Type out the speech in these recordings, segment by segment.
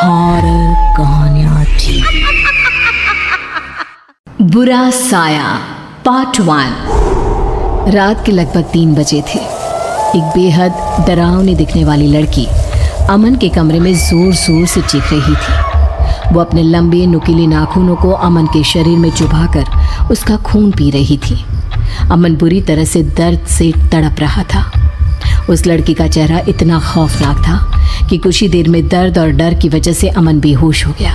Horror कहानियां थी। बुरा साया पार्ट 1। रात के लगभग 3 बजे थे। एक बेहद डरावनी दिखने वाली लड़की अमन के कमरे में जोर जोर से चीख रही थी। वो अपने लंबे नुकीले नाखूनों को अमन के शरीर में चुभाकर उसका खून पी रही थी। अमन बुरी तरह से दर्द से तड़प रहा था। उस लड़की का चेहरा इतना खौफनाक था कि कुछ ही देर में दर्द और डर की वजह से अमन बेहोश हो गया।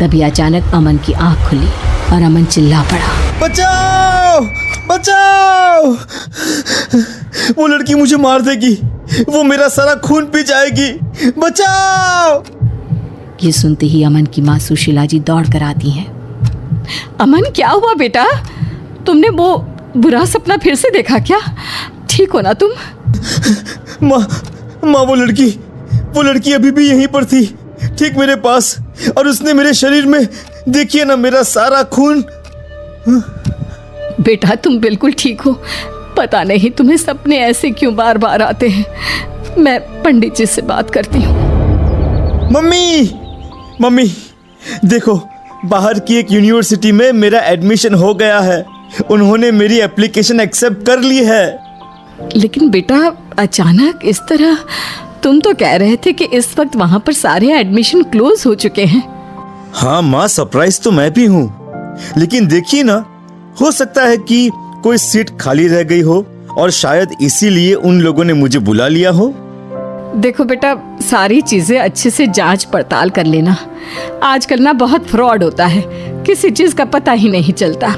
तभी अचानक अमन की आंख खुली और अमन चिल्ला पड़ा, बचाओ बचाओ, वो लड़की मुझे मार देगी, वो मेरा सारा खून पी जाएगी, बचाओ। ये सुनते ही अमन की माँ सुशीला जी दौड़ कर आती हैं। अमन, क्या हुआ बेटा? तुमने वो बुरा सपना फिर से देखा क्या? ठीक हो ना तुम? माँ वो लड़की अभी भी यहीं पर थी, ठीक मेरे पास, और उसने मेरे शरीर में, देखिए ना, मेरा सारा खून। बेटा तुम बिल्कुल ठीक हो। पता नहीं तुम्हें सपने ऐसे क्यों बार बार आते हैं। मैं पंडित जी से बात करती हूँ। मम्मी देखो, बाहर की एक यूनिवर्सिटी में मेरा एडमिशन हो गया है। उन्होंने मेरी एप्लीकेशन एक्सेप्ट कर ली है। लेकिन बेटा अचानक इस तरह, तुम तो कह रहे थे कि इस वक्त वहाँ पर सारे एडमिशन क्लोज हो चुके हैं। हाँ माँ, सरप्राइज तो मैं भी हूँ, लेकिन देखिए ना, हो सकता है कि कोई सीट खाली रह गई हो और शायद इसीलिए उन लोगों ने मुझे बुला लिया हो। देखो बेटा, सारी चीजें अच्छे से जांच पड़ताल कर लेना। आजकल ना बहुत फ्रॉड होता है, किसी चीज का पता ही नहीं चलता।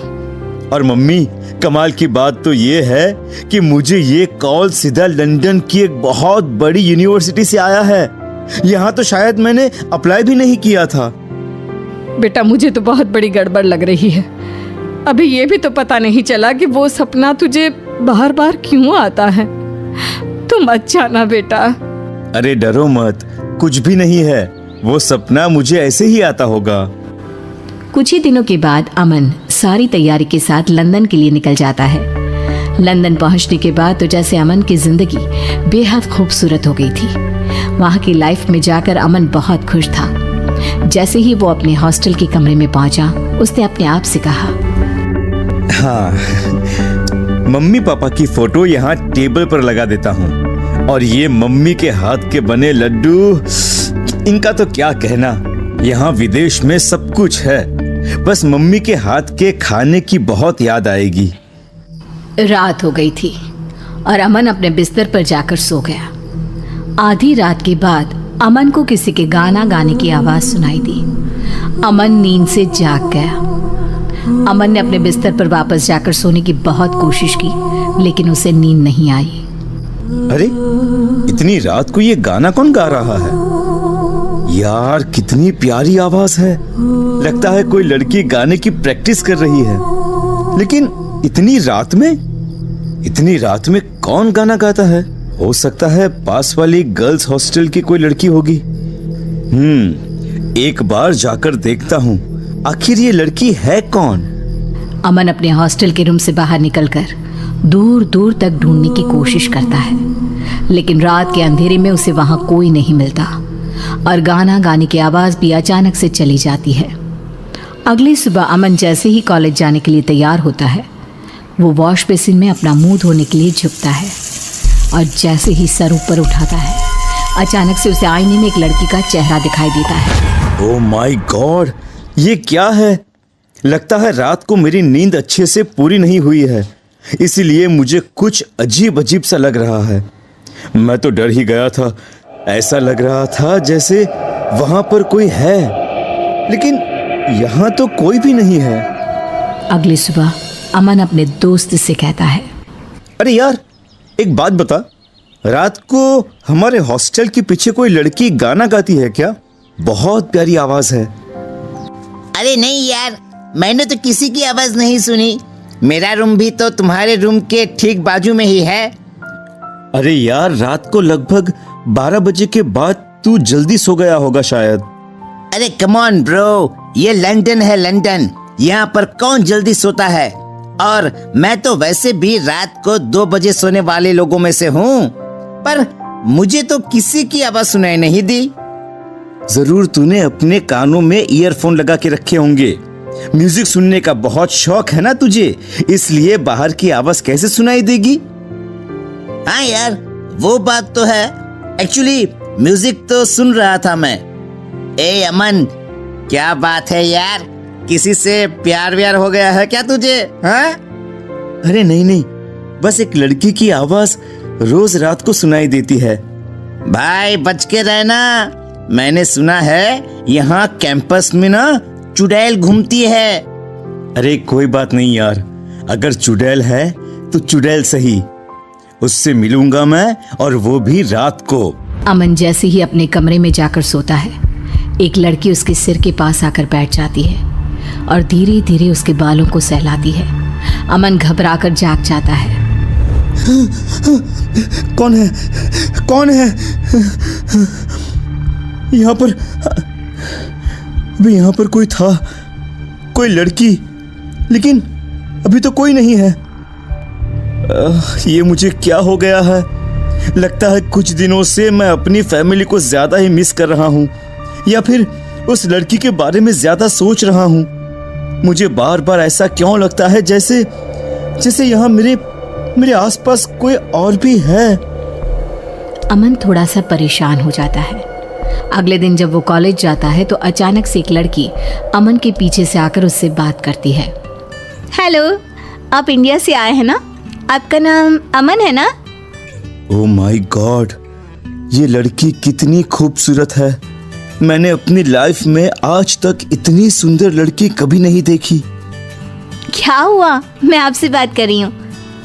और मम्मी, कमाल की बात तो ये है कि मुझे ये कॉल सीधा लंदन की एक बहुत बड़ी यूनिवर्सिटी से आया है। यहाँ तो शायद मैंने अप्लाई भी नहीं किया था। बेटा मुझे तो बहुत बड़ी गड़बड़ लग रही है। अभी ये भी तो पता नहीं चला कि वो सपना तुझे बार बार क्यों आता है। तुम अच्छा ना बेटा। अरे डरो मत, कुछ भी नहीं है, वो सपना मुझे ऐसे ही आता होगा। कुछ ही दिनों के बाद अमन सारी तैयारी के साथ लंदन के लिए निकल जाता है। लंदन पहुंचने के बाद तो जैसे अमन की जिंदगी बेहद खूबसूरत हो गई थी। वहां की लाइफ में जाकर अमन बहुत खुश था। जैसे ही वो अपने हॉस्टल के कमरे में पहुंचा, उसने अपने आप से कहा, हाँ, मम्मी पापा की फोटो यहाँ टेबल पर लगा देता हूँ, और ये मम्मी के हाथ के बने लड्डू, इनका तो क्या कहना। यहाँ विदेश में सब कुछ है, बस मम्मी के हाथ के खाने की बहुत याद आएगी। रात हो गई थी और अमन अपने बिस्तर पर जाकर सो गया। आधी रात के बाद अमन को किसी के गाना गाने की आवाज सुनाई दी। अमन नींद से जाग गया। अमन ने अपने बिस्तर पर वापस जाकर सोने की बहुत कोशिश की, लेकिन उसे नींद नहीं आई। अरे, इतनी रात को ये गाना कौन गा रहा है? यार, कितनी प्यारी आवाज है। लगता है कोई लड़की गाने की प्रैक्टिस कर रही है। लेकिन इतनी रात में कौन गाना गाता है? हो सकता है पास वाली गर्ल्स हॉस्टल की कोई लड़की होगी। एक बार जाकर देखता हूँ, आखिर ये लड़की है कौन? अमन अपने हॉस्टल के रूम से बाहर निकलकर दूर दूर तक ढूंढने की कोशिश करता है, लेकिन रात के अंधेरे में उसे वहां कोई नहीं मिलता और गाना गाने की आवाज भी अचानक से चली जाती है। अगली सुबह अमन जैसे ही कॉलेज जाने के लिए तैयार होता है, वो वॉश बेसिन में अपना मुंह धोने के लिए झुकता है और जैसे ही सर ऊपर उठाता है, अचानक से उसे आईने में एक लड़की का चेहरा दिखाई देता है। ओह माय गॉड, ये क्या है? लगता है रात को मेरी नींद अच्छे से पूरी नहीं हुई है, इसीलिए मुझे कुछ अजीब सा लग रहा है। मैं तो डर ही गया था। ऐसा लग रहा था जैसे वहां पर कोई है, लेकिन यहाँ तो कोई भी नहीं है। अगली सुबह अमन अपने दोस्त से कहता है, अरे यार, एक बात बता, रात को हमारे हॉस्टल के पीछे कोई लड़की गाना गाती है क्या? बहुत प्यारी आवाज है। अरे नहीं यार, मैंने तो किसी की आवाज नहीं सुनी। मेरा रूम भी तो तुम्हारे रूम के ठीक बाजू में ही है। अरे यार, रात को लगभग 12 बजे के बाद तू जल्दी सो गया होगा शायद। अरे कम ऑन ब्रो, ये लंदन है, लंदन। यहाँ पर कौन जल्दी सोता है? और मैं तो वैसे भी रात को 2 बजे सोने वाले लोगों में से हूँ, पर मुझे तो किसी की आवाज सुनाई नहीं दी। जरूर तूने अपने कानों में ईयरफोन लगा के रखे होंगे। म्यूजिक सुनने का बहुत शौक है ना तुझे, इसलिए बाहर की आवाज कैसे सुनाई देगी? हाँ यार, वो बात तो है। एक्चुअली म्यूजिक तो सुन रहा था मैं। ए अमन, क्या बात है यार, किसी से प्यार व्यार हो गया है क्या तुझे? हाँ? अरे नहीं नहीं, बस एक लड़की की आवाज रोज रात को सुनाई देती है। भाई बच के रहना, मैंने सुना है यहाँ कैंपस में ना चुड़ैल घूमती है। अरे कोई बात नहीं यार, अगर चुड़ैल है तो चुड़ैल सही, उससे मिलूंगा मैं, और वो भी रात को। अमन जैसे ही अपने कमरे में जाकर सोता है, एक लड़की उसके सिर के पास आकर बैठ जाती है और धीरे धीरे उसके बालों को सहलाती है। अमन घबराकर जाग जाता है। कौन है? कौन है यहाँ पर? अभी यहाँ पर कोई था, कोई लड़की, लेकिन अभी तो कोई नहीं है। ये मुझे क्या हो गया है? लगता है कुछ दिनों से मैं अपनी फैमिली को ज्यादा ही मिस कर रहा हूँ, या फिर उस लड़की के बारे में ज्यादा सोच रहा हूँ। मुझे बार बार ऐसा क्यों लगता है जैसे यहाँ मेरे आसपास कोई और भी है। अमन थोड़ा सा परेशान हो जाता है। अगले दिन जब वो कॉलेज जाता है तो अचानक से एक लड़की अमन के पीछे से आकर उससे बात करती है। हेलो, आप इंडिया से आए हैं ना? आपका नाम अमन है ना? ओह माय गॉड, ये लड़की कितनी खूबसूरत है। मैंने अपनी लाइफ में आज तक इतनी सुंदर लड़की कभी नहीं देखी। क्या हुआ? मैं आपसे बात कर रही हूँ,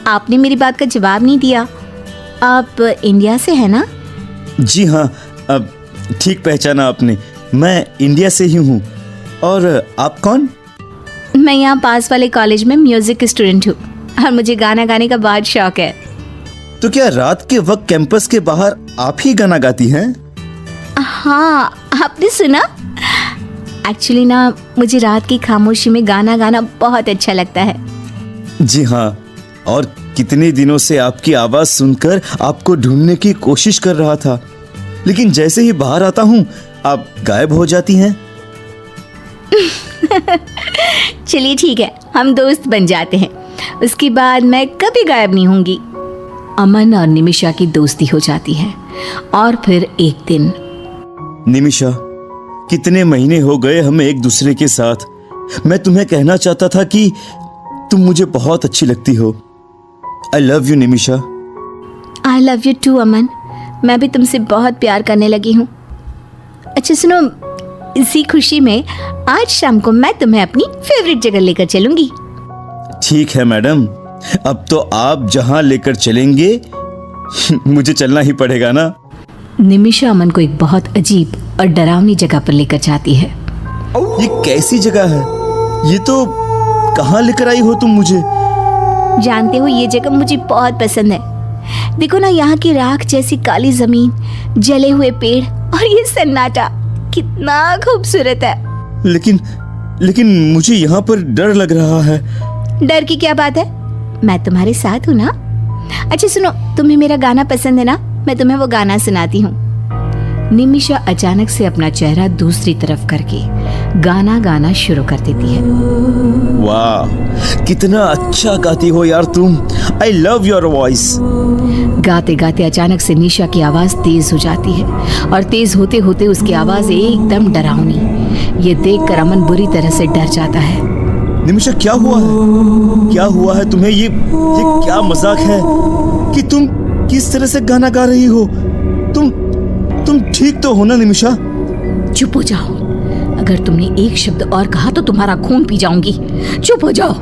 आपने मेरी बात का जवाब नहीं दिया। आप इंडिया से हैं ना? जी हाँ, अब ठीक पहचाना आपने, मैं इंडिया से ही हूँ। और आप कौन? मैं यहाँ पास वाले कॉलेज में म्यूजिक स्टूडेंट हूँ और मुझे गाना गाने का बहुत शौक है। तो क्या रात के वक्त कैंपस के बाहर आप ही गाना गाती हैं? हाँ, आपने सुना? एक्चुअली ना, मुझे रात की खामोशी में गाना गाना बहुत अच्छा लगता है। जी हाँ, और कितने दिनों से आपकी आवाज सुनकर आपको ढूंढने की कोशिश कर रहा था, लेकिन जैसे ही बाहर आता हूँ आप गायब हो जाती हैं। चलिए ठीक है, हम दोस्त बन जाते हैं, उसके बाद मैं कभी गायब नहीं होंगी। अमन और निमिषा की दोस्ती हो जाती है। और फिर एक दिन, निमिषा, कितने महीने हो गए हमें एक दूसरे के साथ। मैं तुम्हें कहना चाहता था कि तुम मुझे बहुत अच्छी लगती हो। I love you Nimisha. I love you too Aman, मैं भी तुमसे बहुत प्यार करने लगी हूँ। अच्छा सुनो, इसी खुशी में आज शाम को मैं तुम्हें अपनी फेवरेट जगह लेकर चलूंगी। ठीक है मैडम, अब तो आप जहां लेकर चलेंगे मुझे चलना ही पड़ेगा ना। निमिषा अमन को एक बहुत अजीब और डरावनी जगह पर लेकर जाती है। ये कैसी जगह है? ये तो कहाँ लेकर आई हो तुम मुझे? जानते हो, ये जगह मुझे बहुत पसंद है। देखो ना, यहाँ की राख जैसी काली जमीन, जले हुए पेड़ और ये सन्नाटा कितना खूबसूरत है। लेकिन मुझे यहाँ पर डर लग रहा है। डर की क्या बात है, मैं तुम्हारे साथ हूँ ना। अच्छा सुनो, तुम्हें मेरा गाना पसंद है ना? मैं तुम्हें वो गाना सुनाती हूँ। निमिषा अचानक से अपना चेहरा दूसरी तरफ करके गाना गाना शुरू कर देती है। वाह, कितना अच्छा गाती हो यार तुम। I love your voice. गाते गाते अचानक से निशा की आवाज तेज हो जाती है और तेज होते होते उसकी आवाज एकदम डरावनी। ये देखकर अमन बुरी तरह से डर जाता है। निमिषा, क्या हुआ है? क्या हुआ है तुम्हें? ये क्या मजाक है कि तुम किस तरह से गाना गा रही हो? तुम ठीक तो हो ना निमिषा? चुप हो जाओ, अगर तुमने एक शब्द और कहा तो तुम्हारा खून पी जाऊंगी। चुप हो जाओ।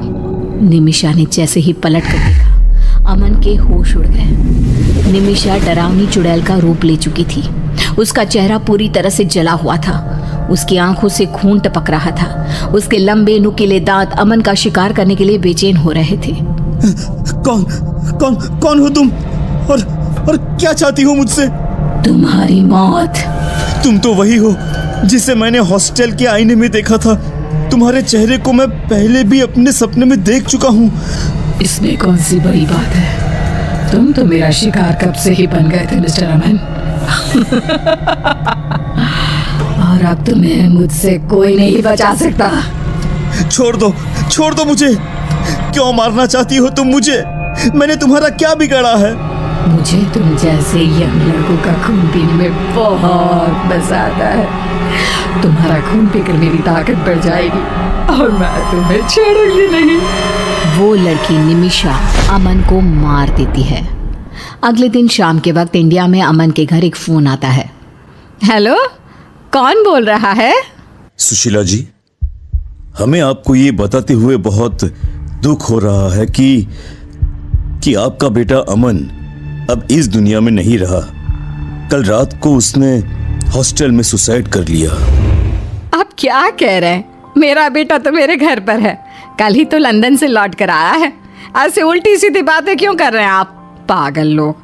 निमिषा ने जैसे ही पलट कर देखा, अमन के होश उड़ गए। निमिषा डरावनी चुड़ैल का रूप ले चुकी थी। उसका चेहरा पूरी तरह से जला हुआ था। उसकी आंखों से खून टपक रहा था। उसके लंबे नुकीले दांत अमन का शिकार करने के लिए बेचैन हो रहे थे। कौन हो तुम? और क्या चाहती हो मुझसे? तुम्हारी मौत। तुम तो वही हो जिसे मैंने हॉस्टल के आईने में देखा था। तुम्हारे चेहरे को मैं पहले भी अपने सपने में देख चुका हूँ। इसमें कौन सी बड़ी बात है? तुम तो मेरा शिकार कब से ही बन गए थे मिस्टर अमन। और अब तुम्हें मुझसे कोई नहीं बचा सकता। छोड़ दो मुझे। क्यों मारना चाहती हो तुम मुझे? मैंने तुम्हारा क्या बिगाड़ा है? मुझे तुम जैसे यंग लड़कों का खून पीने में बहुत मजा आता है। तुम्हारा खून पीकर मेरी ताकत बढ़ जाएगी और मैं तुम्हें छोड़ूंगी नहीं। वो लड़की निमिषा अमन को मार देती है। अगले दिन शाम के वक्त इंडिया में अमन के घर एक फोन आता है। हेलो, कौन बोल रहा है? सुशीला जी, हमें आपको ये बताते हुए बहुत दुख हो रहा है कि आपका बेटा अमन अब इस दुनिया में नहीं रहा। कल रात को उसने हॉस्टल में सुसाइड कर लिया। आप क्या कह रहे हैं? मेरा बेटा तो मेरे घर पर है। कल ही तो लंदन से लौट कर आया है। ऐसे उल्टी सीधी बातें क्यों कर रहे हैं आप पागल लोग?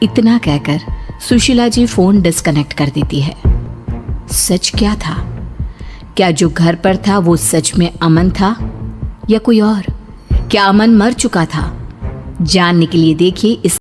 इतना कहकर सुशीला जी फोन डिस्कनेक्ट कर देती है। सच क्या था? क्या जो घर पर था वो सच में अमन था या कोई और? क्या अमन मर चुका था? जानने के लिए देखिए इस